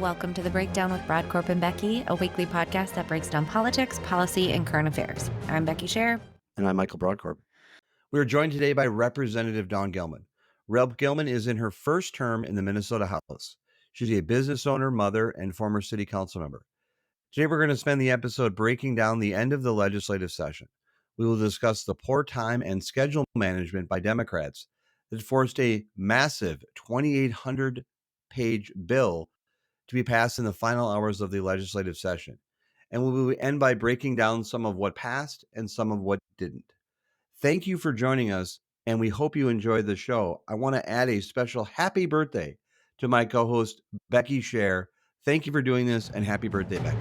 Welcome to The Breakdown with Brodkorb and Becky, a weekly podcast that breaks down politics, policy, and current affairs. I'm Becky Scherr. And I'm Michael Brodkorb. We are joined today by Representative Dawn Gillman. Rep. Gillman is in her first term in the Minnesota House. She's a business owner, mother, and former city council member. Today, we're going to spend the episode breaking down the end of the legislative session. We will discuss the poor time and schedule management by Democrats that forced a massive 2,800-page bill to be passed in the final hours of the legislative session. And we will end by breaking down some of what passed and some of what didn't. Thank you for joining us, and we hope you enjoyed the show. I want to add a special happy birthday to my co-host, Becky Scherr. Thank you for doing this, and happy birthday, Becky.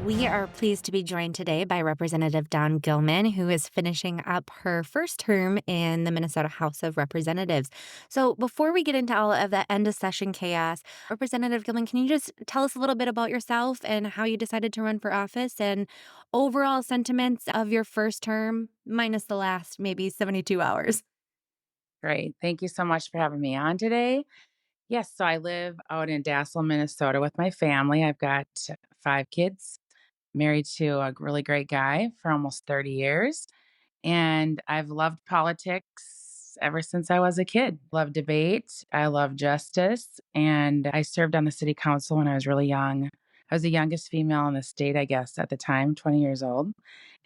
We are pleased to be joined today by Representative Dawn Gillman, who is finishing up her first term in the Minnesota House of Representatives. So before we get into all of that end of session chaos, Representative Gillman, can you just tell us a little bit about yourself and how you decided to run for office and overall sentiments of your first term, minus the last maybe 72 hours? Great. Thank you so much for having me on today. Yes, so I live out in Dassel, Minnesota with my family. I've got 5 kids, married to a really great guy for almost 30 years. And I've loved politics ever since I was a kid. Love debate. I love justice. And I served on the city council when I was really young. I was the youngest female in the state, I guess, at the time, 20 years old.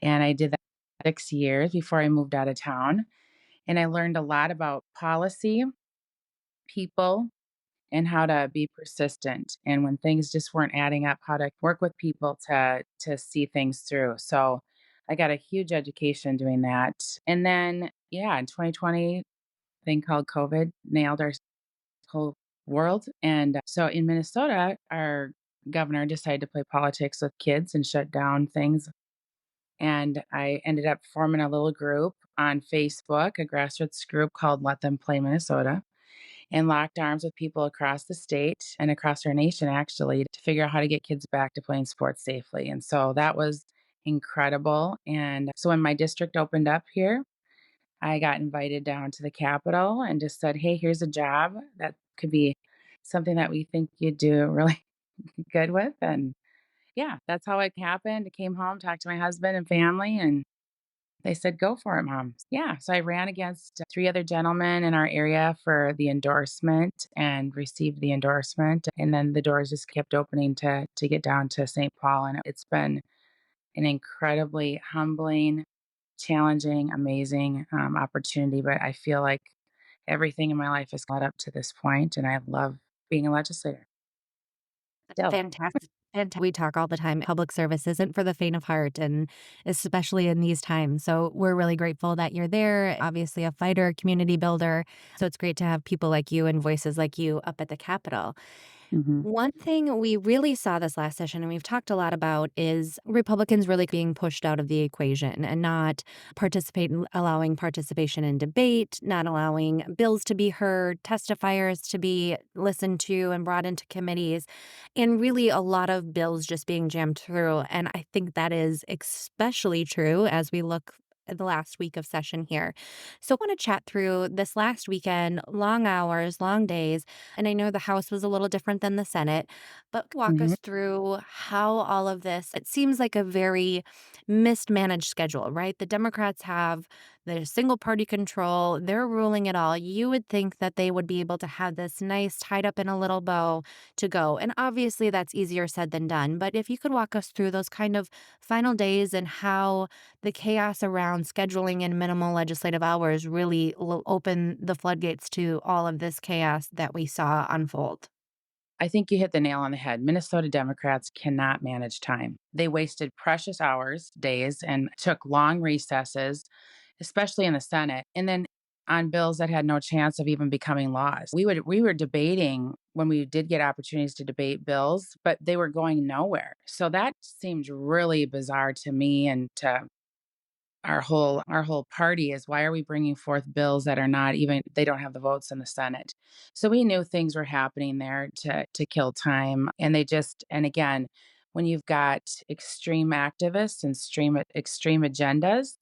And I did that 6 years before I moved out of town. And I learned a lot about policy, people, and how to be persistent. And when things just weren't adding up, how to work with people to see things through. So I got a huge education doing that. And then, yeah, in 2020, thing called COVID nailed our whole world. And so in Minnesota, our governor decided to play politics with kids and shut down things. And I ended up forming a little group on Facebook, a grassroots group called Let Them Play Minnesota, and locked arms with people across the state and across our nation, actually, to figure out how to get kids back to playing sports safely. And so that was incredible. And so when my district opened up here, I got invited down to the Capitol and just said, hey, here's a job that could be something that we think you'd do really good with. And yeah, that's how it happened. I came home, talked to my husband and family, and they said, go for it, Mom. Yeah. So I ran against 3 other gentlemen in our area for the endorsement and received the endorsement. And then the doors just kept opening to get down to St. Paul. And it's been an incredibly humbling, challenging, amazing opportunity. But I feel like everything in my life has led up to this point, and I love being a legislator. Still. Fantastic. We talk all the time. Public service isn't for the faint of heart, and especially in these times. So we're really grateful that you're there. Obviously, a fighter, community builder. So it's great to have people like you and voices like you up at the Capitol. Mhm. One thing we really saw this last session, and we've talked a lot about, is Republicans really being pushed out of the equation and not allowing participation in debate, not allowing bills to be heard, testifiers to be listened to and brought into committees, and really a lot of bills just being jammed through. And I think that is especially true as we look at the last week of session here. So I want to chat through this last weekend, long hours, long days. And I know the House was a little different than the Senate, but walk Mhm. us through how all of this, it seems like a very mismanaged schedule, right? The Democrats have their single party control. They're ruling it all. You would think that they would be able to have this nice tied up in a little bow to go. And obviously that's easier said than done. But if you could walk us through those kind of final days and how the chaos around scheduling and minimal legislative hours really open the floodgates to all of this chaos that we saw unfold. I think you hit the nail on the head. Minnesota Democrats cannot manage time. They wasted precious hours, days, and took long recesses, especially in the Senate, and then on bills that had no chance of even becoming laws. We were debating when we did get opportunities to debate bills, but they were going nowhere. So that seemed really bizarre to me and to our whole party. Is why are we bringing forth bills that are not even, they don't have the votes in the Senate. So we knew things were happening there to kill time. And they just, and again, when you've got extreme activists and extreme agendas,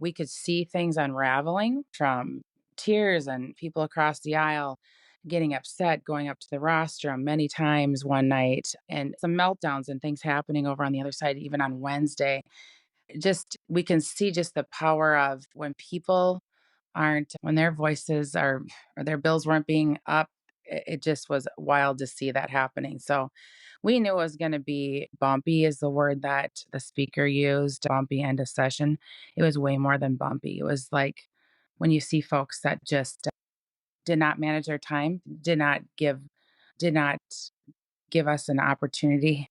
we could see things unraveling from tears and people across the aisle getting upset, going up to the rostrum many times one night, and some meltdowns and things happening over on the other side, even on Wednesday. Just we can see just the power of when people aren't, when their voices are, or their bills weren't being up, it just was wild to see that happening. So we knew it was going to be bumpy, is the word that the speaker used, bumpy end of session. It was way more than bumpy. It was like when you see folks that just did not manage their time, did not give us an opportunity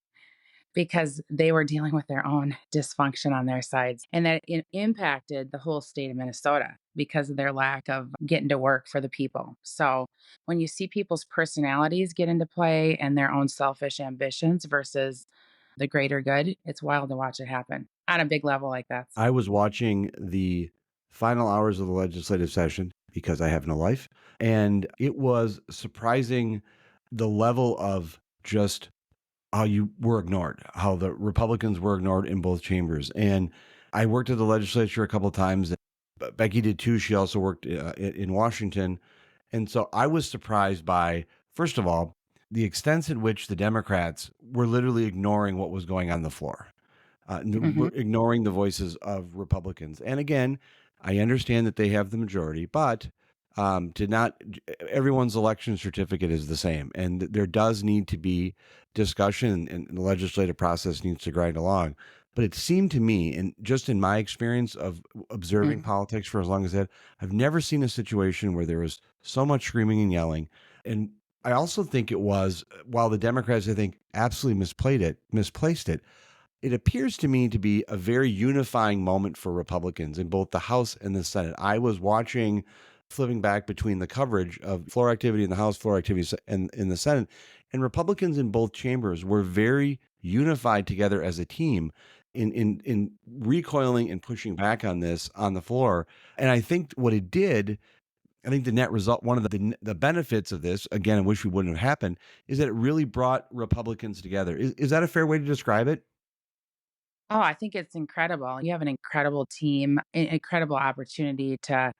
because they were dealing with their own dysfunction on their sides. And that it impacted the whole state of Minnesota because of their lack of getting to work for the people. So when you see people's personalities get into play and their own selfish ambitions versus the greater good, it's wild to watch it happen on a big level like that. I was watching the final hours of the legislative session because I have no life, and it was surprising the level of just how you were ignored, how the Republicans were ignored in both chambers. And I worked at the legislature a couple of times. Becky did too. She also worked in Washington. And so I was surprised by, first of all, the extent in which the Democrats were literally ignoring what was going on the floor. Hmm. We're ignoring the voices of Republicans. And again, I understand that they have the majority, but to not everyone's election certificate is the same, and there does need to be discussion, and the legislative process needs to grind along. But it seemed to me, and just in my experience of observing politics for as long as that, I've never seen a situation where there was so much screaming and yelling. And I also think it was, while the Democrats, I think, absolutely misplaced it, it appears to me to be a very unifying moment for Republicans in both the House and the Senate. I was watching, flipping back between the coverage of floor activity in the House, floor activity in the Senate, and Republicans in both chambers were very unified together as a team in recoiling and pushing back on this on the floor. And I think what it did, I think the net result, one of the benefits of this, again, I wish we wouldn't have happened, is that it really brought Republicans together. Is that a fair way to describe it? Oh, I think it's incredible. You have an incredible team, an incredible opportunity to,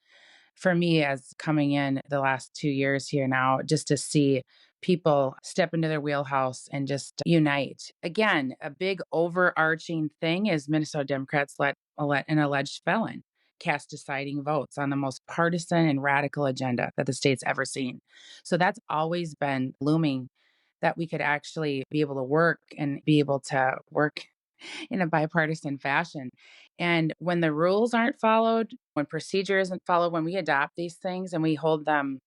for me, as coming in the last 2 years here now, just to see people step into their wheelhouse and just unite. Again, a big overarching thing is Minnesota Democrats let an alleged felon cast deciding votes on the most partisan and radical agenda that the state's ever seen. So that's always been looming, that we could actually be able to work and be able to work in a bipartisan fashion. And when the rules aren't followed, when procedure isn't followed, when we adopt these things and we hold them,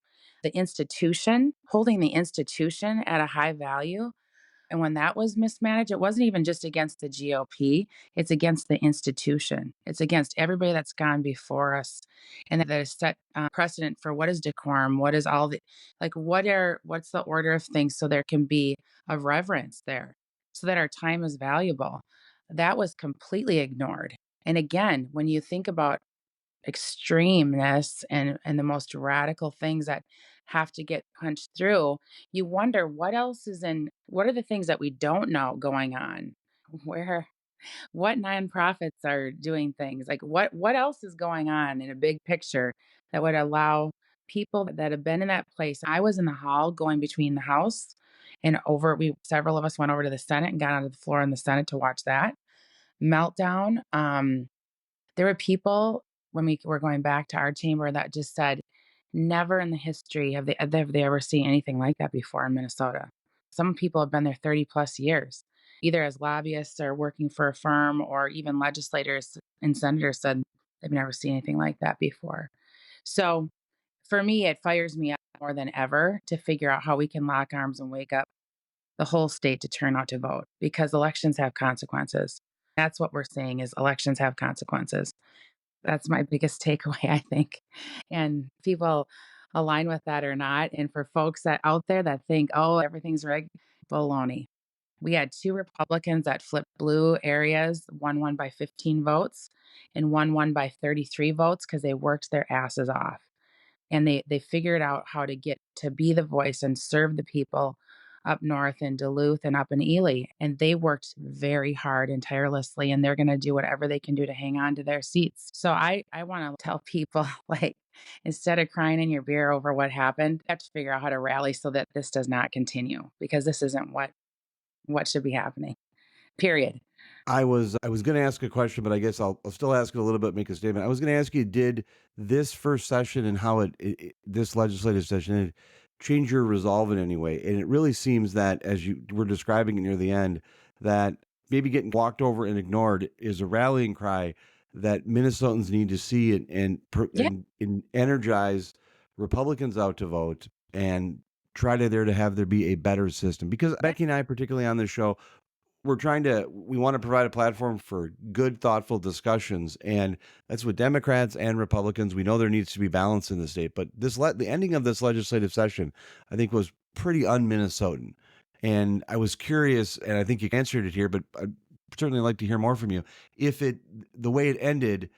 holding the institution at a high value. And when that was mismanaged, it wasn't even just against the GOP, it's against the institution. It's against everybody that's gone before us and that has set precedent for what is decorum, what is all the, like, what's the order of things so there can be a reverence there so that our time is valuable. That was completely ignored. And again, when you think about extremeness and the most radical things that have to get punched through, you wonder what are the things that we don't know going on? Where what nonprofits are doing things? Like what else is going on in a big picture that would allow people that have been in that place? I was in the hall going between the House and over we several of us went over to the Senate and got onto the floor in the Senate to watch that meltdown. There were people when we were going back to our chamber that just said, never in the history have they ever seen anything like that before in Minnesota. Some people have been there 30 plus years, either as lobbyists or working for a firm, or even legislators and senators said they've never seen anything like that before. So for me, it fires me up more than ever to figure out how we can lock arms and wake up the whole state to turn out to vote because elections have consequences. That's what we're saying is elections have consequences. That's my biggest takeaway, I think. And people align with that or not. And for folks that out there that think, oh, everything's rigged, baloney. We had two Republicans that flipped blue areas, one won by 15 votes and one won by 33 votes because they worked their asses off. And they figured out how to get to be the voice and serve the people up north in Duluth and up in Ely. And they worked very hard and tirelessly, and they're going to do whatever they can do to hang on to their seats. So I want to tell people like, instead of crying in your beer over what happened, you have to figure out how to rally so that this does not continue because this isn't what should be happening. Period. I was gonna ask a question, but I guess I'll still ask it a little bit, make a statement. I was gonna ask you, did this first session and how this legislative session change your resolve in any way? And it really seems that as you were describing it near the end, that maybe getting walked over and ignored is a rallying cry that Minnesotans need to see Yeah. and energize Republicans out to vote and try to there be a better system. Because Becky and I, particularly on this show, we want to provide a platform for good, thoughtful discussions, and that's with Democrats and Republicans. We know there needs to be balance in the state, but the ending of this legislative session, I think, was pretty un-Minnesotan. And I was curious, and I think you answered it here, but I'd certainly like to hear more from you. If the way it ended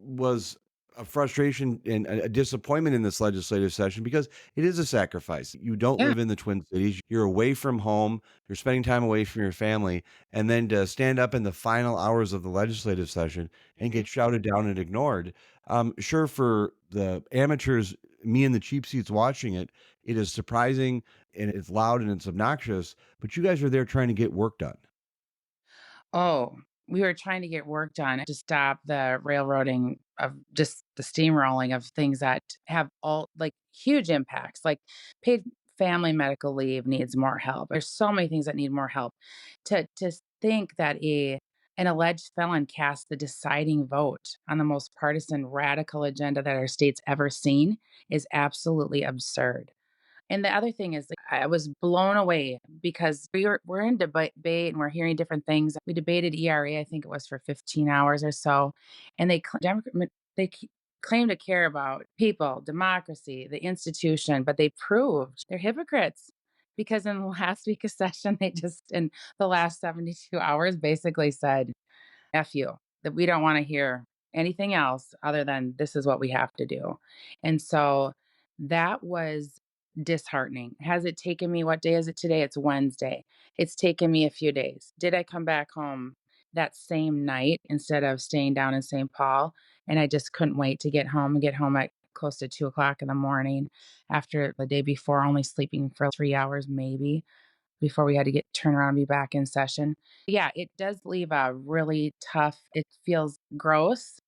was a frustration and a disappointment in this legislative session because it is a sacrifice. You don't Yeah. live in the Twin Cities. You're away from home. You're spending time away from your family. And then to stand up in the final hours of the legislative session and get shouted down and ignored. Sure, for the amateurs, me and the cheap seats watching it, it is surprising and it's loud and it's obnoxious, but you guys are there trying to get work done. Oh, we were trying to get work done to stop the railroading of just the steamrolling of things that have all like huge impacts. Like paid family medical leave needs more help. There's so many things that need more help. To think that an alleged felon cast the deciding vote on the most partisan radical agenda that our state's ever seen is absolutely absurd. And the other thing is, like, I was blown away because we're in debate and we're hearing different things. We debated ERA, I think it was for 15 hours or so, and claim to care about people, democracy, the institution, but they proved they're hypocrites because in the last week of session, they just in the last 72 hours basically said F you, that we don't want to hear anything else other than this is what we have to do. And so that was disheartening. Has it taken me, what day is it today? It's Wednesday. It's taken me a few days. Did I come back home that same night instead of staying down in St. Paul? And I just couldn't wait to get home at close to 2 o'clock in the morning after the day before, only sleeping for 3 hours maybe before we had to get turn around and be back in session. Yeah, it does leave a really tough, it feels gross,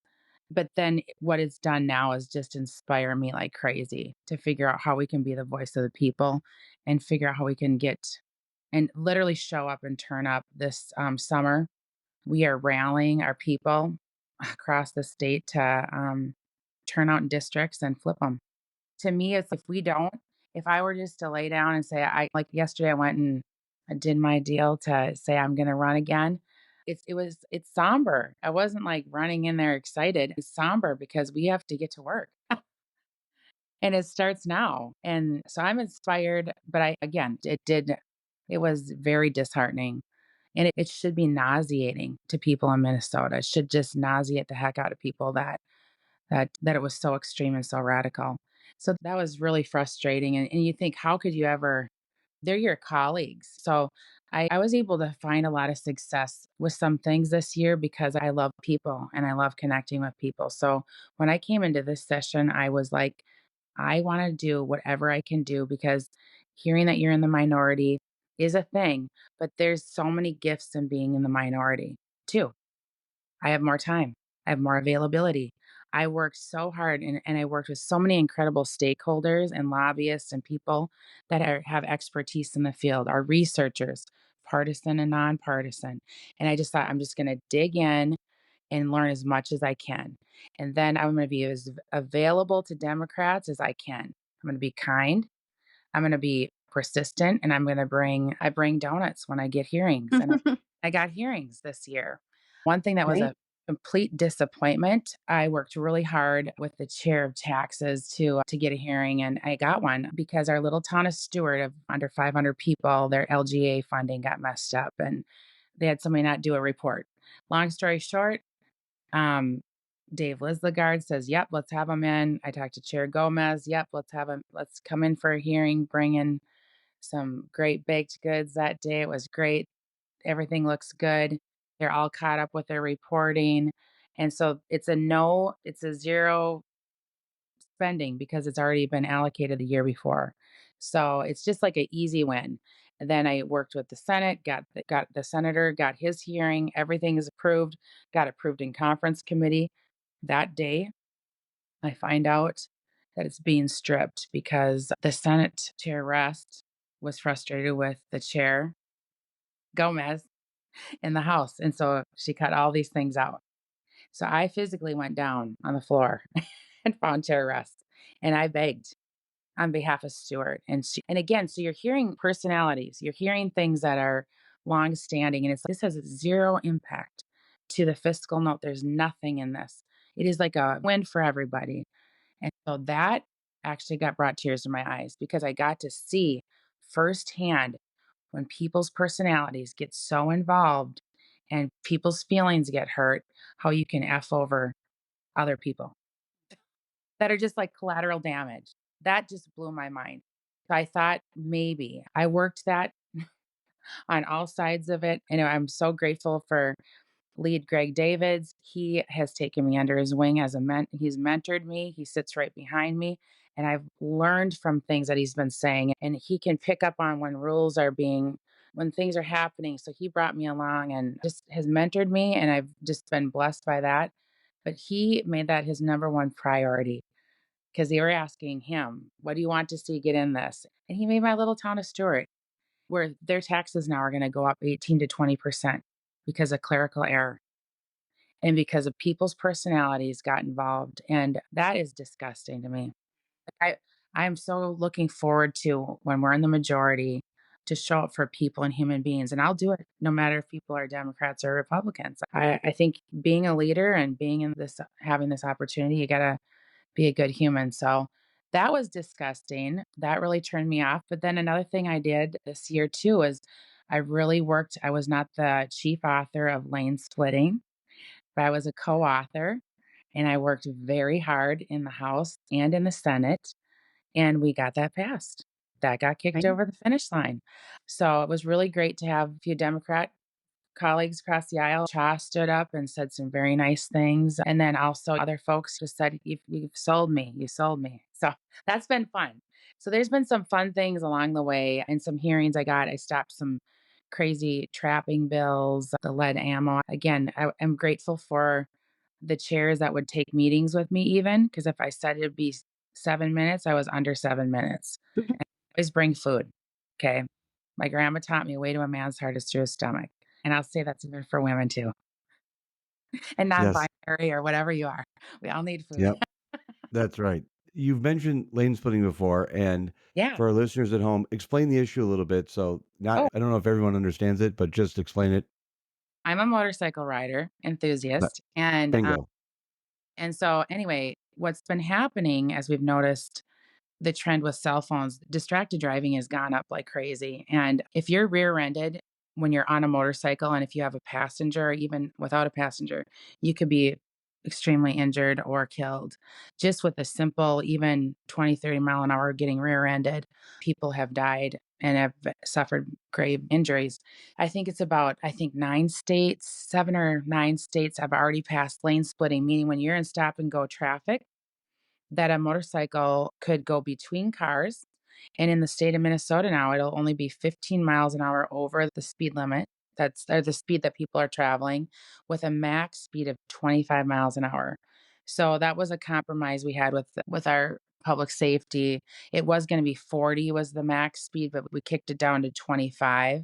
but then what it's done now is just inspire me like crazy to figure out how we can be the voice of the people and figure out how we can get and literally show up and turn up this summer. We are rallying our people across the state to turn out in districts and flip them. To me, it's if we don't, if I were just to lay down and say, I like yesterday, I went and I did my deal to say I'm going to run again. It's somber. I wasn't like running in there excited. It's somber because we have to get to work and it starts now. And so I'm inspired, but again, it was very disheartening and it should be nauseating to people in Minnesota. It should just nauseate the heck out of people that it was so extreme and so radical. So that was really frustrating. And you think, how could you ever? They're your colleagues. So I was able to find a lot of success with some things this year because I love people and I love connecting with people. So when I came into this session, I was like, I want to do whatever I can do because hearing that you're in the minority is a thing, but there's so many gifts in being in the minority too. I have more time. I have more availability. I worked so hard and I worked with so many incredible stakeholders and lobbyists and people that have expertise in the field, our researchers, partisan and nonpartisan. And I just thought, I'm just going to dig in and learn as much as I can. And then I'm going to be as available to Democrats as I can. I'm going to be kind. I'm going to be persistent and I bring donuts when I get hearings. And I got hearings this year. One thing that was Right. a complete disappointment, I worked really hard with the chair of taxes to get a hearing and I got one because our little town of Stewart of under 500 people, their LGA funding got messed up and they had somebody not do a report. Long story short, um, Dave Lislegard says, "Yep, let's have him in." I talked to Chair Gomez. "Yep, let's have him. Let's come in for a hearing. Bring in some great baked goods that day. It was great. Everything looks good. They're all caught up with their reporting. And so it's a zero spending because it's already been allocated the year before. So it's just like an easy win. And then I worked with the Senate, got the senator, got his hearing, everything is approved, got approved in conference committee. That day, I find out that it's being stripped because the Senate Chair Rest was frustrated with the chair, Gomez, in the House. And so she cut all these things out. So I physically went down on the floor and found Chair Rest. And I begged on behalf of Stewart. And again, so you're hearing personalities, you're hearing things that are long standing, and this has zero impact to the fiscal note. There's nothing in this. It is like a win for everybody. And so that actually got brought tears to my eyes because I got to see firsthand when people's personalities get so involved and people's feelings get hurt, how you can F over other people that are just like collateral damage. That just blew my mind. So I thought maybe I worked that on all sides of it. And I'm so grateful for lead Greg Davids. He has taken me under his wing as he's mentored me. He sits right behind me. And I've learned from things that he's been saying. And he can pick up on when things are happening. So he brought me along and just has mentored me. And I've just been blessed by that. But he made that his number one priority because they were asking him, "What do you want to see get in this?" And he made my little town of Stewart, where their taxes now are going to go up 18 to 20% because of clerical error and because of people's personalities got involved. And that is disgusting to me. I I'm so looking forward to when we're in the majority to show up for people and human beings. And I'll do it no matter if people are Democrats or Republicans. I think being a leader and being in this having this opportunity, you gotta be a good human. So that was disgusting. That really turned me off. But then another thing I did this year too is I was not the chief author of Lane Splitting, but I was a co author and I worked very hard in the House and in the Senate. And we got that passed. That got kicked Right. over the finish line. So it was really great to have a few Democrat colleagues across the aisle. Cha stood up and said some very nice things. And then also other folks just said, you've sold me. You sold me. So that's been fun. So there's been some fun things along the way and some hearings I got. I stopped some crazy trapping bills, the lead ammo. Again, I'm grateful for the chairs that would take meetings with me, even because if I said it'd be 7 minutes, I was under 7 minutes. Always bring food. Okay. My grandma taught me way to a man's heart is through his stomach. And I'll say that's even for women too, and Yes. non-binary or whatever you are. We all need food. Yep. That's right. You've mentioned lane splitting before, and Yeah. for our listeners at home, explain the issue a little bit. So, not Oh, I don't know if everyone understands it, but just explain it. I'm a motorcycle rider But enthusiast, and bingo. so anyway, what's been happening as we've noticed the trend with cell phones, distracted driving has gone up like crazy. And if you're rear ended when you're on a motorcycle, and if you have a passenger, or even without a passenger, you could be extremely injured or killed just with a simple, even 20, 30 mile an hour getting rear ended. People have died and have suffered grave injuries. I think 9 states, 7 or 9 states have already passed lane splitting, meaning when you're in stop and go traffic, that a motorcycle could go between cars. And in the state of Minnesota now, it'll only be 15 miles an hour over the speed limit. That's or the speed that people are traveling with a max speed of 25 miles an hour. So that was a compromise we had with our public safety. It was going to be 40 was the max speed, but we kicked it down to 25,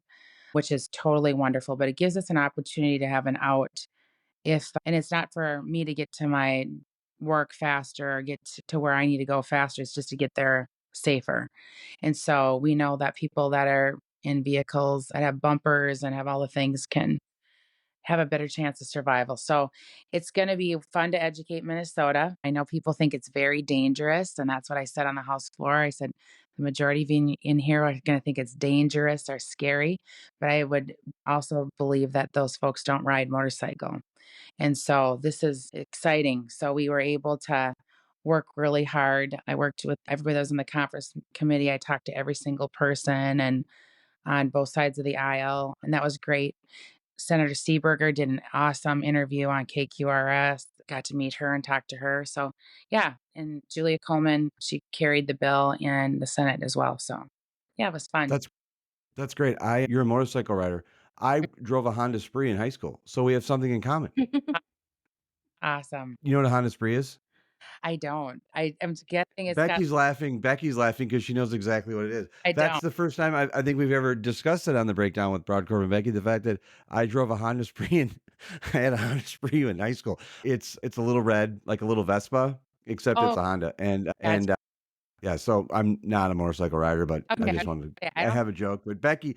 which is totally wonderful. But it gives us an opportunity to have an out if and it's not for me to get to my work faster or to where I need to go faster, it's just to get there safer. And so we know that people that are in vehicles that have bumpers and have all the things can have a better chance of survival. So it's going to be fun to educate Minnesota. I know people think it's very dangerous, and that's what I said on the House floor. I said the majority of you in here are going to think it's dangerous or scary, but I would also believe that those folks don't ride motorcycle. And so this is exciting. So we were able to work really hard. I worked with everybody that was in the conference committee. I talked to every single person and on both sides of the aisle, and that was great. Senator Seeberger did an awesome interview on KQRS. Got to meet her and talk to her. So, yeah. And Julia Coleman, she carried the bill in the Senate as well. So, yeah, it was fun. That's that's great. I You're a motorcycle rider. I drove a Honda Spree in high school, so we have something in common. Awesome. You know what a Honda Spree is? I don't. I'm guessing it's got, Becky's laughing because she knows exactly what it is. I That's don't. the first time I think we've ever discussed it on the breakdown with Brodkorb and Becky, the fact that I drove a Honda Spree and I had a Honda Spree in high school. It's a little red, like a little Vespa, except it's Oh, a Honda, gotcha. yeah, so I'm not a motorcycle rider, but I Okay. just wanted I to don't. have a joke. But Becky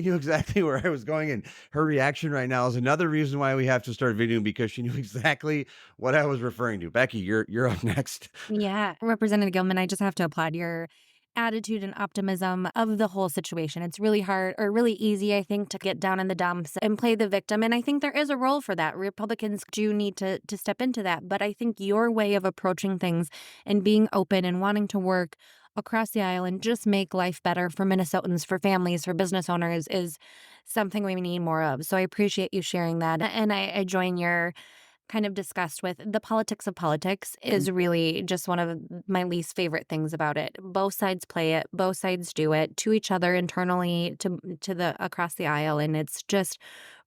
knew exactly where I was going, and her reaction right now is another reason why we have to start videoing because she knew exactly what I was referring to. Becky, you're up next. Yeah, Representative Gilman, I just have to applaud your attitude and optimism of the whole situation. It's really hard or really easy, I think, to get down in the dumps and play the victim. And I think there is a role for that. Republicans do need to step into that. But I think your way of approaching things and being open and wanting to work across the aisle and just make life better for Minnesotans, for families, for business owners is something we need more of. So I appreciate you sharing that. And I join your kind of discussed with the politics of politics is really just one of my least favorite things about it. Both sides play it, both sides do it to each other internally to the across the aisle, and it's just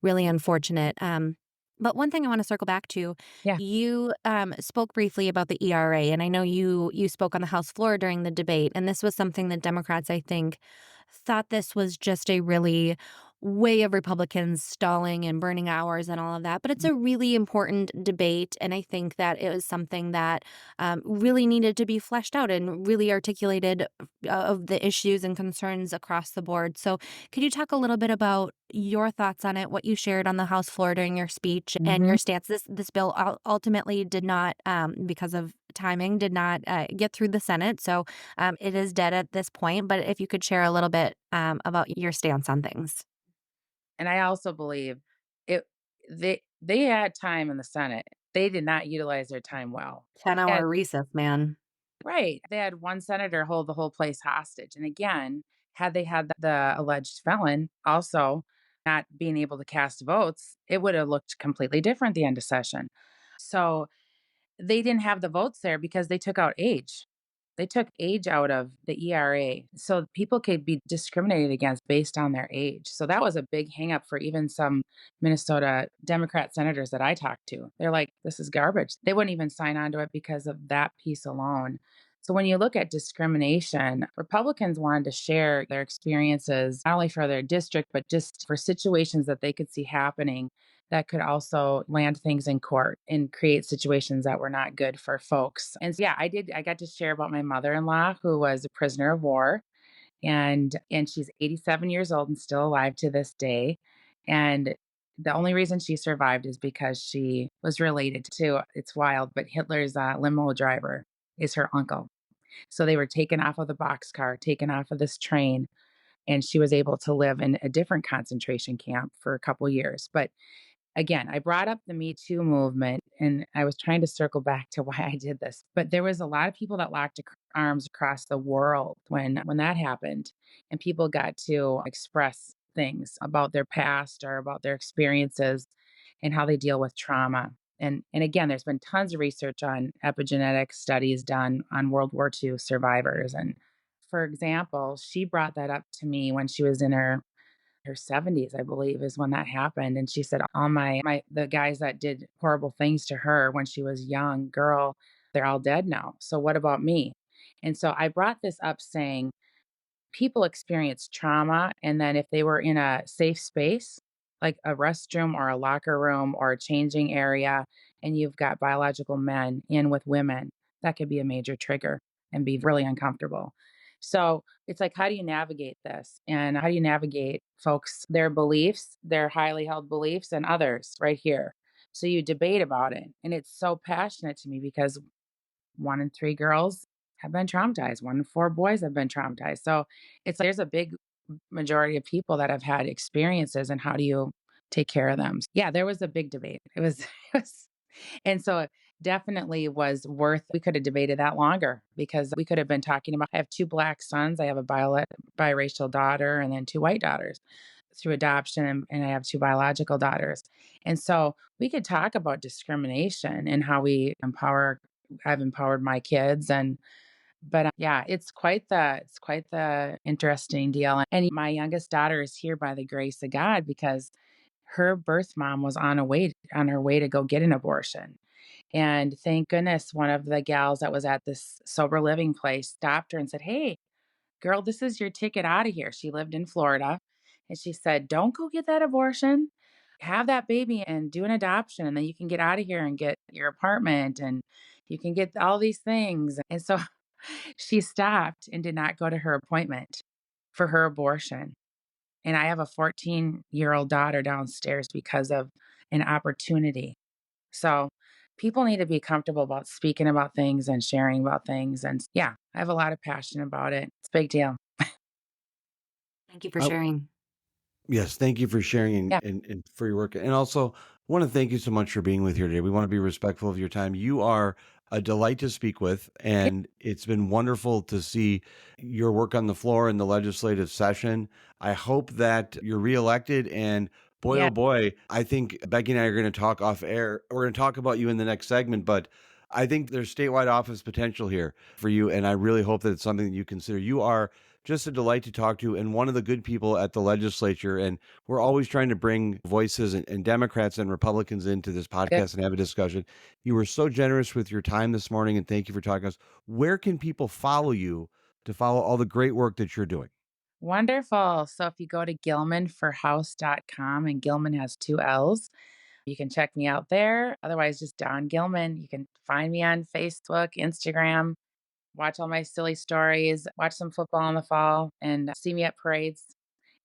really unfortunate. But one thing I want to circle back to, Yeah. you spoke briefly about the ERA, and I know you spoke on the House floor during the debate, and this was something that Democrats, I think, thought this was just a really way of Republicans stalling and burning hours and all of that. But it's a really important debate. And I think that it was something that really needed to be fleshed out and really articulated of the issues and concerns across the board. So, could you talk a little bit about your thoughts on it, what you shared on the House floor during your speech, and Mhm. your stance? This bill ultimately did not, because of timing, did not get through the Senate. So, it is dead at this point. But if you could share a little bit about your stance on things. And I also believe it they had time in the Senate. They did not utilize their time well. 10-hour Yeah, recess, man. right. They had one senator hold the whole place hostage. And again, had they had the alleged felon also not being able to cast votes, it would have looked completely different the end of session. So they didn't have the votes there because they took out age. They took age out of the ERA, so people could be discriminated against based on their age. So that was a big hangup for even some Minnesota Democrat senators that I talked to. They're like, "This is garbage." They wouldn't even sign on to it because of that piece alone. So when you look at discrimination, Republicans wanted to share their experiences, not only for their district, but just for situations that they could see happening that could also land things in court and create situations that were not good for folks. And so, yeah, I got to share about my mother-in-law who was a prisoner of war and she's 87 years old and still alive to this day. And the only reason she survived is because she was related to, it's wild, but Hitler's limo driver is her uncle. So they were taken off of the boxcar, taken off of this train, and she was able to live in a different concentration camp for a couple years. But again, I brought up the Me Too movement and I was trying to circle back to why I did this. But there was a lot of people that locked arms across the world when that happened and people got to express things about their past or about their experiences and how they deal with trauma. And again, there's been tons of research on epigenetic studies done on World War II survivors. And for example, she brought that up to me when she was in her 70s, I believe, is when that happened. And she said, all my the guys that did horrible things to her when she was young girl, they're all dead now. So what about me? And so I brought this up saying people experience trauma. And then if they were in a safe space, like a restroom or a locker room or a changing area, and you've got biological men in with women, that could be a major trigger and be really uncomfortable. So it's like, how do you navigate this? And how do you navigate folks, their beliefs, their highly held beliefs, and others right here? So you debate about it. And it's so passionate to me because 1 in 3 girls have been traumatized. 1 in 4 boys have been traumatized. So it's like there's a big majority of people that have had experiences, and how do you take care of them? Yeah, there was a big debate. It was, it was, and so definitely was worth. We could have debated that longer because we could have been talking about. I have two black sons, I have a biracial daughter, and then two white daughters through adoption, and I have two biological daughters. And so we could talk about discrimination and how we empower. I've empowered my kids, and but yeah, it's quite the interesting deal. And my youngest daughter is here by the grace of God because her birth mom was on her way to go get an abortion. And thank goodness one of the gals that was at this sober living place stopped her and said, "Hey, girl, this is your ticket out of here." She lived in Florida. And she said, "Don't go get that abortion. Have that baby and do an adoption. And then you can get out of here and get your apartment and you can get all these things." And so she stopped and did not go to her appointment for her abortion. And I have a 14-year-old daughter downstairs because of an opportunity. So people need to be comfortable about speaking about things and sharing about things. And yeah, I have a lot of passion about it. It's a big deal. Thank you for Uh, sharing. Yes, thank you for sharing Yeah. and for your work. And also, want to thank you so much for being with here today. We want to be respectful of your time. You are a delight to speak with, and it's been wonderful to see your work on the floor in the legislative session. I hope that you're reelected. And boy, Yeah. oh boy, I think Becky and I are going to talk off air. We're going to talk about you in the next segment, but I think there's statewide office potential here for you. And I really hope that it's something that you consider. You are just a delight to talk to and one of the good people at the legislature. And we're always trying to bring voices and Democrats and Republicans into this Good. podcast and have a discussion. You were so generous with your time this morning, and thank you for talking to us. Where can people follow you to follow all the great work that you're doing? Wonderful. So if you go to gilmanforhouse.com, and Gilman has two L's, you can check me out there. Otherwise, just Don Gilman. You can find me on Facebook, Instagram, watch all my silly stories, watch some football in the fall, and see me at parades.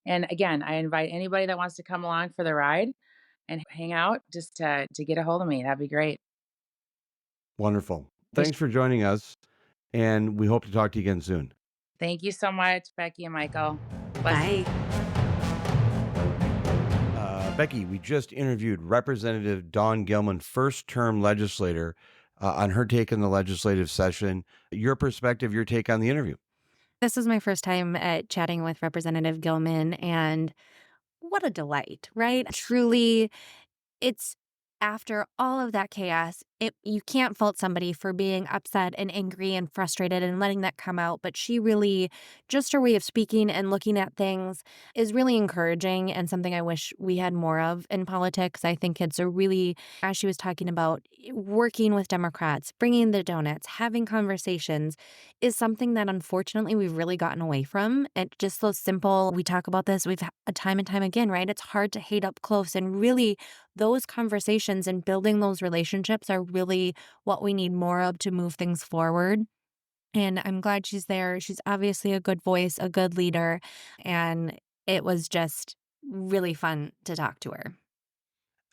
And again, I invite anybody that wants to come along for the ride and hang out just to get a hold of me. That'd be great. Wonderful. Appreciate- Thanks for joining us, and we hope to talk to you again soon. Thank you so much, Becky and Michael. Bless. Bye. Becky, we just interviewed Representative Dawn Gilman, first term legislator, on her take on the legislative session. Your perspective, your take on the interview. This was my first time at chatting with Representative Gilman, and what a delight, right? Truly, it's after all of that chaos, you can't fault somebody for being upset and angry and frustrated and letting that come out. But she really, just her way of speaking and looking at things is really encouraging and something I wish we had more of in politics. I think it's a really, as she was talking about, working with Democrats, bringing the donuts, having conversations is something that unfortunately we've really gotten away from. And just so simple, we talk about this, we've time and time again, right? It's hard to hate up close, and really those conversations and building those relationships are really what we need more of to move things forward. And I'm glad she's there. She's obviously a good voice, a good leader, and it was just really fun to talk to her.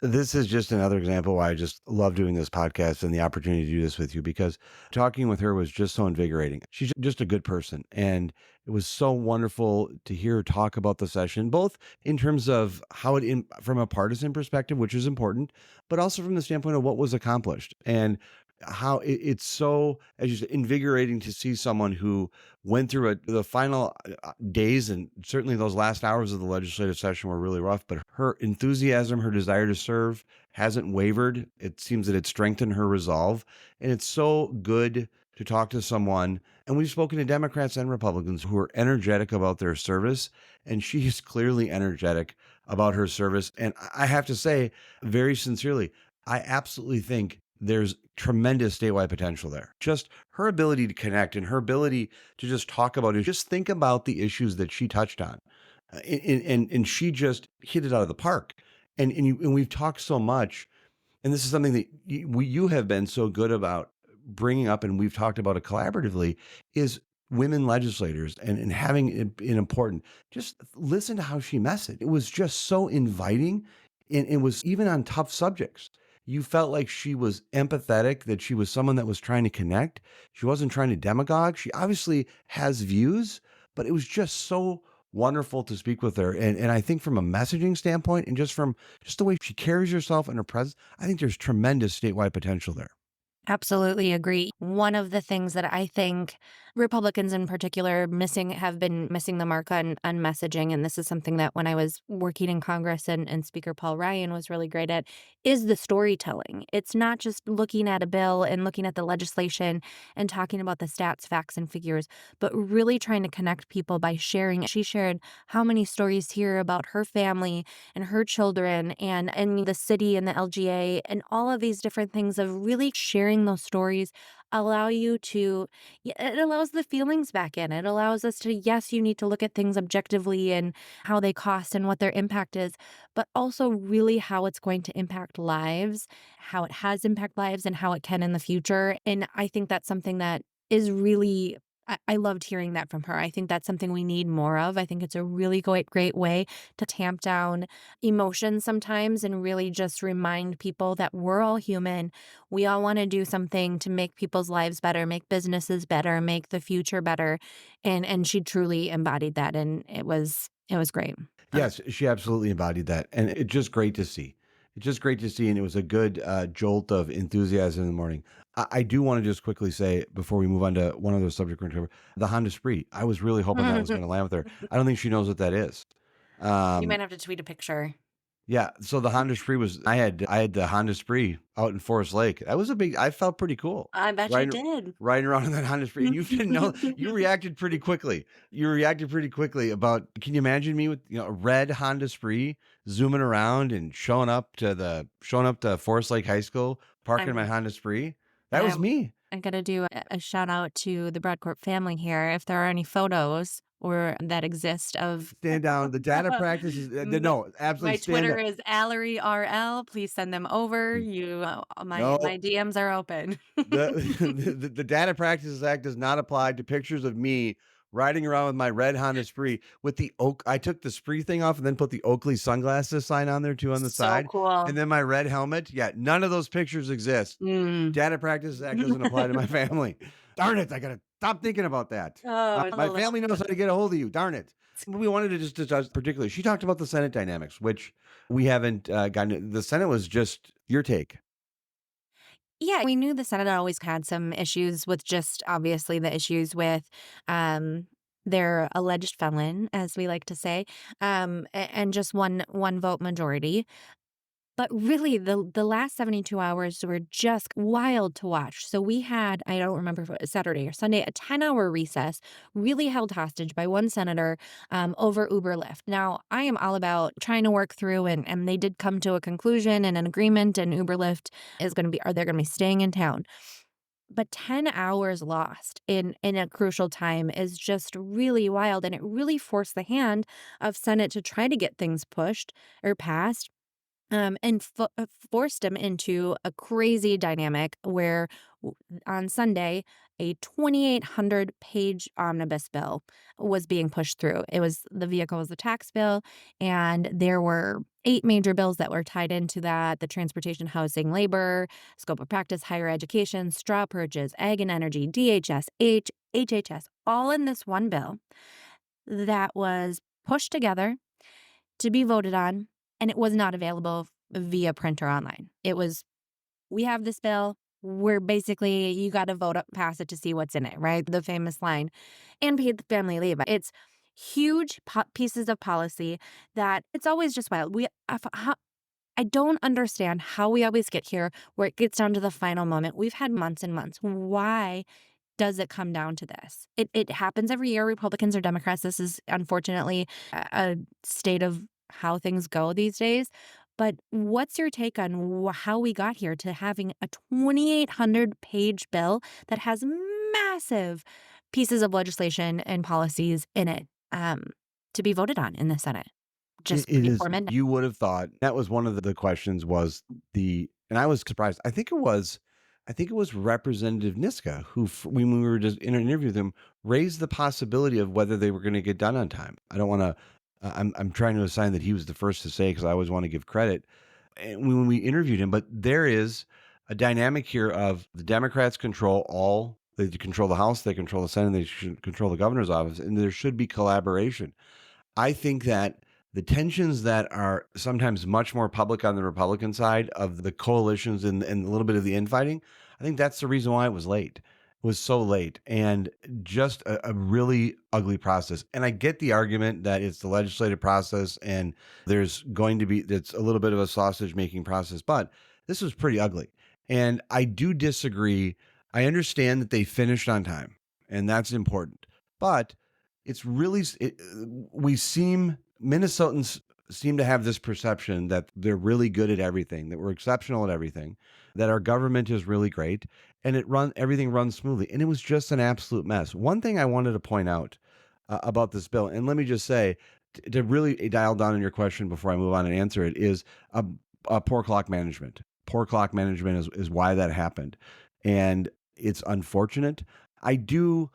This is just another example why I just love doing this podcast and the opportunity to do this with you, because talking with her was just so invigorating. She's just a good person. And it was so wonderful to hear her talk about the session, both in terms of how from a partisan perspective, which is important, but also from the standpoint of what was accomplished and how it's so, as you said, invigorating to see someone who went through the final days, and certainly those last hours of the legislative session were really rough, but her enthusiasm, her desire to serve hasn't wavered. It seems that it strengthened her resolve. And it's so good to talk to someone. And we've spoken to Democrats and Republicans who are energetic about their service. And she is clearly energetic about her service. And I have to say, very sincerely, I absolutely think there's tremendous statewide potential there. Just her ability to connect and her ability to just talk about it. Just think about the issues that she touched on. And she just hit it out of the park. And we've talked so much, and this is something that you have been so good about bringing up, and we've talked about it collaboratively, is women legislators and having an important, just listen to how she messaged. It was just so inviting, and it was even on tough subjects. You felt like she was empathetic, that she was someone that was trying to connect. She wasn't trying to demagogue. She obviously has views, but it was just so wonderful to speak with her. And I think from a messaging standpoint and just from just the way she carries herself and her presence, I think there's tremendous statewide potential there. Absolutely agree. One of the things that I think Republicans in particular have been missing the mark on messaging, and this is something that when I was working in Congress and Speaker Paul Ryan was really great at, is the storytelling. It's not just looking at a bill and looking at the legislation and talking about the stats, facts, and figures, but really trying to connect people by sharing. She shared how many stories here about her family and her children and the city and the LGA and all of these different things of really sharing those stories allow you to it allows the feelings back in. It allows us to, yes, you need to look at things objectively and how they cost and what their impact is, but also really how it's going to impact lives, how it has impact lives and how it can in the future. And I think that's something that is really I loved hearing that from her. I think that's something we need more of. I think it's a really great way to tamp down emotions sometimes and really just remind people that we're all human. We all want to do something to make people's lives better, make businesses better, make the future better. And she truly embodied that and it was great. Yes, she absolutely embodied that, and it's just great to see. It's just great to see, and it was a good jolt of enthusiasm in the morning. I do want to just quickly say before we move on to one other subject we're going to cover, the Honda Spree. I was really hoping that was going to land with her. I don't think she knows what that is. You Um, might have to tweet a picture. yeah, so the Honda Spree was I had the Honda Spree out in Forest Lake. That was a big I felt pretty cool. I bet you Riding did. riding around in that Honda Spree. And you didn't know you reacted pretty quickly. You reacted pretty quickly about can you imagine me with, a red Honda Spree zooming around and showing up to Forest Lake High School, parking my I'm Honda Spree? That was I'm me. I gotta do a shout out to the Brodkorb family here. If there are any photos or that exist of Stand down. The data practice is my, no, absolutely my stand Twitter up. is Allery RL. Please send them over. My No, DMs are open. The, the Data Practices Act does not apply to pictures of me riding around with my red Honda Spree with the oak. I took the Spree thing off and then put the Oakley sunglasses sign on there too on the So side, cool. and then my red helmet. Yeah, none of those pictures exist. Mm. Data Practices Act doesn't apply to my family. Darn it! I gotta stop thinking about that. Oh, My family knows how to get a hold of you. Darn it! We wanted to just discuss particularly. She talked about the Senate dynamics, which we haven't gotten. The Senate was just your take. Yeah, we knew the Senate always had some issues with just obviously the issues with um their alleged felon, as we like to say, and just one vote majority. But really, the last 72 hours were just wild to watch. So we had, I don't remember if it was Saturday or Sunday, a 10-hour recess, really held hostage by one senator over Uber Lyft. Now, I am all about trying to work through, and they did come to a conclusion and an agreement, and Uber Lyft are they going to be staying in town? But 10 hours lost in a crucial time is just really wild, and it really forced the hand of Senate to try to get things pushed or passed and forced him into a crazy dynamic where on Sunday, a 2,800-page omnibus bill was being pushed through. The vehicle was the tax bill, and there were 8 major bills that were tied into that: the transportation, housing, labor, scope of practice, higher education, straw purges, ag and energy, DHS, HHS, all in this one bill that was pushed together to be voted on, and it was not available via print or online. It was, "We have this bill. We're basically you gotta vote up pass it to see what's in it," right? The famous line, and paid family leave. It's huge pieces of policy that it's always just wild. I don't understand how we always get here where it gets down to the final moment. We've had months and months. Why does it come down to this? It happens every year, Republicans or Democrats. This is unfortunately a state of how things go these days. But what's your take on how we got here to having a 2,800-page bill that has massive pieces of legislation and policies in it to be voted on in the Senate just It is before midnight? you would have thought that was one of the questions was and I was surprised. I think it was Representative Niska who, when we were just in an interview with him, raised the possibility of whether they were going to get done on time. I don't want to. I'm trying to assign that he was the first to say because I always want to give credit. And when we interviewed him, but there is a dynamic here of the Democrats control all. They control the House, they control the Senate, they should control the governor's office, and there should be collaboration. I think that the tensions that are sometimes much more public on the Republican side of the coalitions and a little bit of the infighting, I think that's the reason why it was late. It was so late and just a really ugly process. And I get the argument that it's the legislative process and there's going to be, it's a little bit of a sausage making process, but this was pretty ugly. And I do disagree. I understand that they finished on time and that's important, but it's really, Minnesotans seem to have this perception that they're really good at everything, that we're exceptional at everything, that our government is really great, and everything runs smoothly. And it was just an absolute mess. One thing I wanted to point out about this bill, and let me just say, to really dial down on your question before I move on and answer it, is poor clock management. Poor clock management is why that happened, and it's unfortunate. I do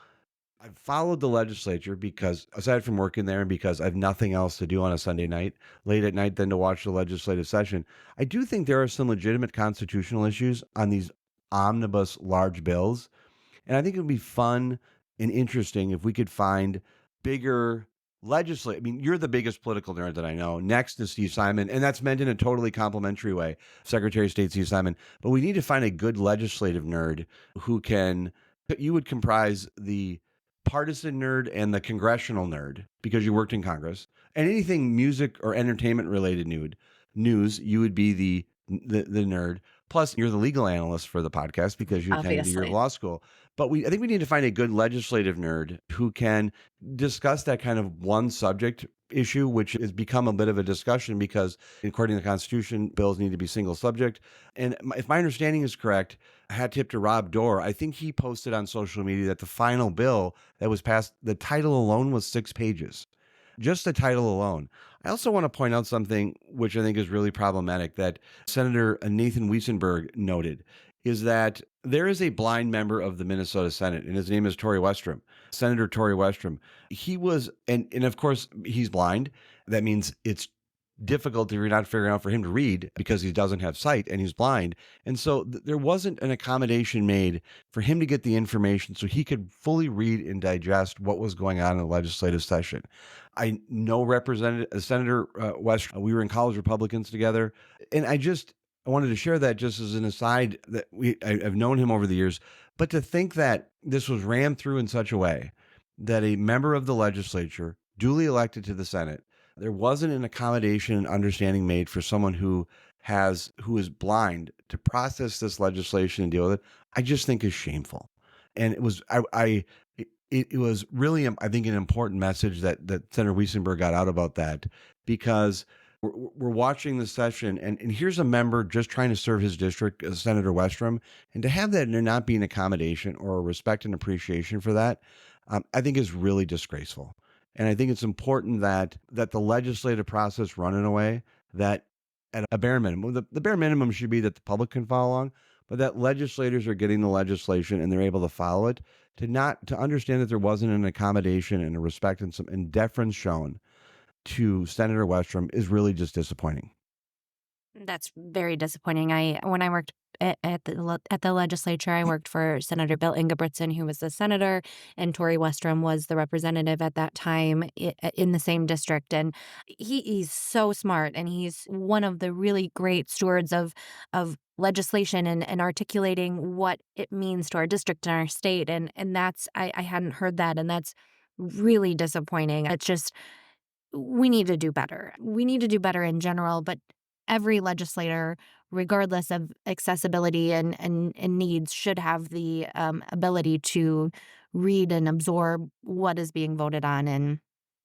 I've followed the legislature because aside from working there and because I have nothing else to do on a Sunday night, late at night, than to watch the legislative session, I do think there are some legitimate constitutional issues on these omnibus large bills. And I think it would be fun and interesting if we could find bigger legislate. I mean, you're the biggest political nerd that I know, next to Steve Simon, and that's meant in a totally complimentary way, Secretary of State Steve Simon. But we need to find a good legislative nerd who can, you would comprise the partisan nerd and the congressional nerd because you worked in Congress, and anything music or entertainment related news, you would be the nerd. Plus, you're the legal analyst for the podcast because you attended a year of Obviously. law school. But I think we need to find a good legislative nerd who can discuss that kind of one subject issue, which has become a bit of a discussion because, according to the Constitution, bills need to be single subject. And if my understanding is correct, hat tip to Rob Dorr, I think he posted on social media that the final bill that was passed, the title alone was 6 pages. Just the title alone. I also want to point out something which I think is really problematic that Senator Nathan Weissenberg noted is that there is a blind member of the Minnesota Senate, and his name is Tory Westrom, Senator Tory Westrom. He was, and of course, he's blind. That means it's difficult if you're not figuring out for him to read because he doesn't have sight and he's blind. And so there wasn't an accommodation made for him to get the information so he could fully read and digest what was going on in the legislative session. I know Representative Senator West. We were in college Republicans together, and I wanted to share that just as an aside that I've known him over the years, but to think that this was rammed through in such a way that a member of the legislature, duly elected to the Senate, there wasn't an accommodation and understanding made for someone who is blind to process this legislation and deal with it. I just think is shameful, and it was it was really, I think, an important message that Senator Weissenberg got out about that because we're watching the session and here's a member just trying to serve his district, Senator Westrom, and to have that and there not be an accommodation or a respect and appreciation for that, I think is really disgraceful. And I think it's important that the legislative process run in a way that at a bare minimum, the bare minimum should be that the public can follow along, but that legislators are getting the legislation and they're able to follow it to understand that there wasn't an accommodation and a respect and deference shown to Senator Westrom is really just disappointing. That's very disappointing. When I worked at the legislature, I worked for Senator Bill Ingebrigtsen, who was the senator, and Tory Westrom was the representative at that time in the same district. And he's so smart, and he's one of the really great stewards of legislation and articulating what it means to our district and our state. And that's I hadn't heard that, and that's really disappointing. It's just we need to do better. We need to do better in general, but every legislator, regardless of accessibility and needs, should have the ability to read and absorb what is being voted on. And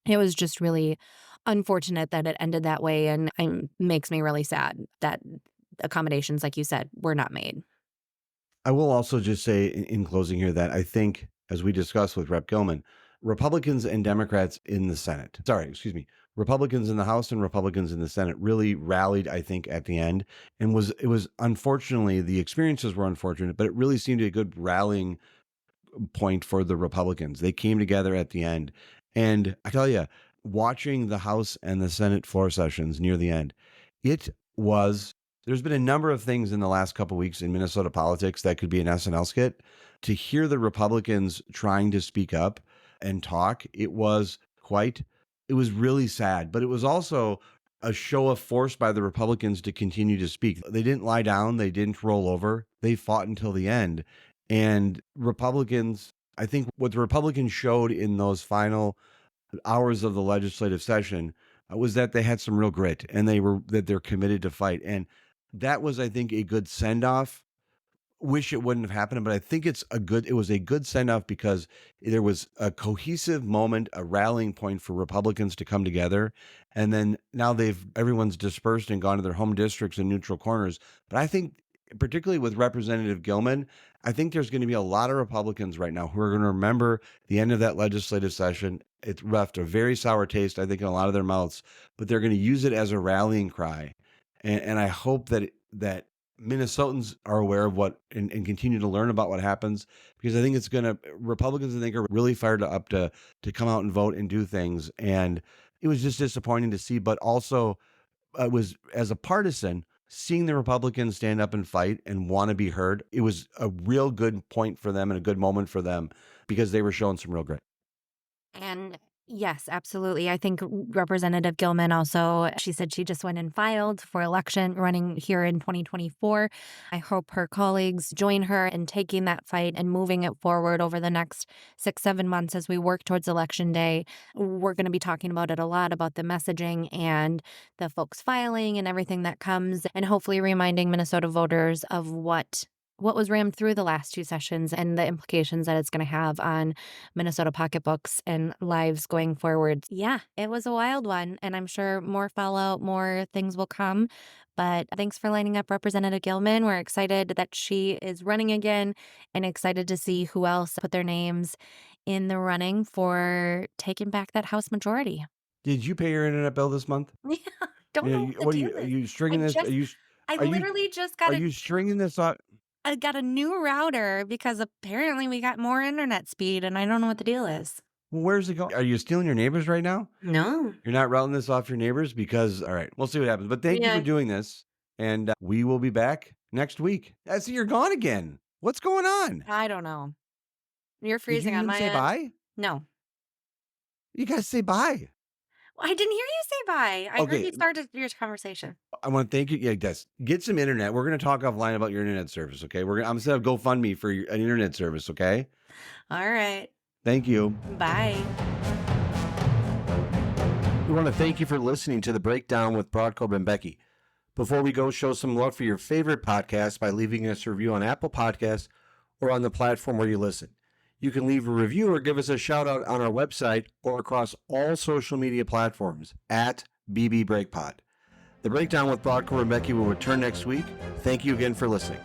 it was just really unfortunate that it ended that way, and makes me really sad that accommodations, like you said, were not made. I will also just say in closing here that I think, as we discussed with Rep. Gillman, Republicans and Democrats in the Senate, sorry, excuse me, Republicans in the House and Republicans in the Senate really rallied, I think, at the end. And it was unfortunately, the experiences were unfortunate, but it really seemed a good rallying point for the Republicans. They came together at the end. And I tell you, watching the House and the Senate floor sessions near the end, it was, there's been a number of things in the last couple of weeks in Minnesota politics that could be an SNL skit. To hear the Republicans trying to speak up and talk, it was really sad, but it was also a show of force by the Republicans to continue to speak. They didn't lie down, they didn't roll over. They fought until the end. And Republicans, I think what the Republicans showed in those final hours of the legislative session was that they had some real grit and they're committed to fight. And that was, I think, a good send off. Wish it wouldn't have happened, but I think it was a good send off because there was a cohesive moment, a rallying point for Republicans to come together. And then now everyone's dispersed and gone to their home districts and neutral corners. But I think, particularly with Representative Gillman, I think there's going to be a lot of Republicans right now who are going to remember the end of that legislative session. It left a very sour taste, I think, in a lot of their mouths, but they're going to use it as a rallying cry. And I hope that Minnesotans are aware of what and continue to learn about what happens, because I think Republicans, I think, are really fired up to come out and vote and do things. And it was just disappointing to see, but also it was, as a partisan, seeing the Republicans stand up and fight and want to be heard. It was a real good point for them and a good moment for them because they were showing some real grit. And yes, absolutely. I think Representative Gillman also, she said she just went and filed for election running here in 2024. I hope her colleagues join her in taking that fight and moving it forward over the next 6-7 months as we work towards Election Day. We're going to be talking about it a lot, about the messaging and the folks filing and everything that comes, and hopefully reminding Minnesota voters of what was rammed through the last 2 sessions and the implications that it's going to have on Minnesota pocketbooks and lives going forward. Yeah, it was a wild one, and I'm sure more fallout, more things will come. But thanks for lining up Representative Gillman. We're excited that she is running again and excited to see who else put their names in the running for taking back that House majority. Did you pay your internet bill this month? Yeah, don't know what the What are deal you? Are is. you I stringing this? just, I Are you? literally just Are you stringing this on? I got a new router because apparently we got more internet speed and I don't know what the deal is. Well, where's it going? Are you stealing your neighbors right now? No. You're not routing this off your neighbors because, all right, we'll see what happens. But thank you for Yeah. doing this. And we will be back next week. I see you're gone again. What's going on? I don't know. You're Did you freezing on even my say end. bye? No. You got to say bye. I didn't hear you say bye. I heard Okay. you started your conversation. I want to thank you. Yeah, Des, get some internet. We're going to talk offline about your internet service. Okay. I'm going to GoFundMe for an internet service. Okay. All right. Thank you. Bye. We want to thank you for listening to The Breakdown with Brodkorb and Becky. Before we go, show some love for your favorite podcast by leaving us a review on Apple Podcasts or on the platform where you listen. You can leave a review or give us a shout out on our website or across all social media platforms at BB Breakpod. The Breakdown with Brodkorb and Becky will return next week. Thank you again for listening.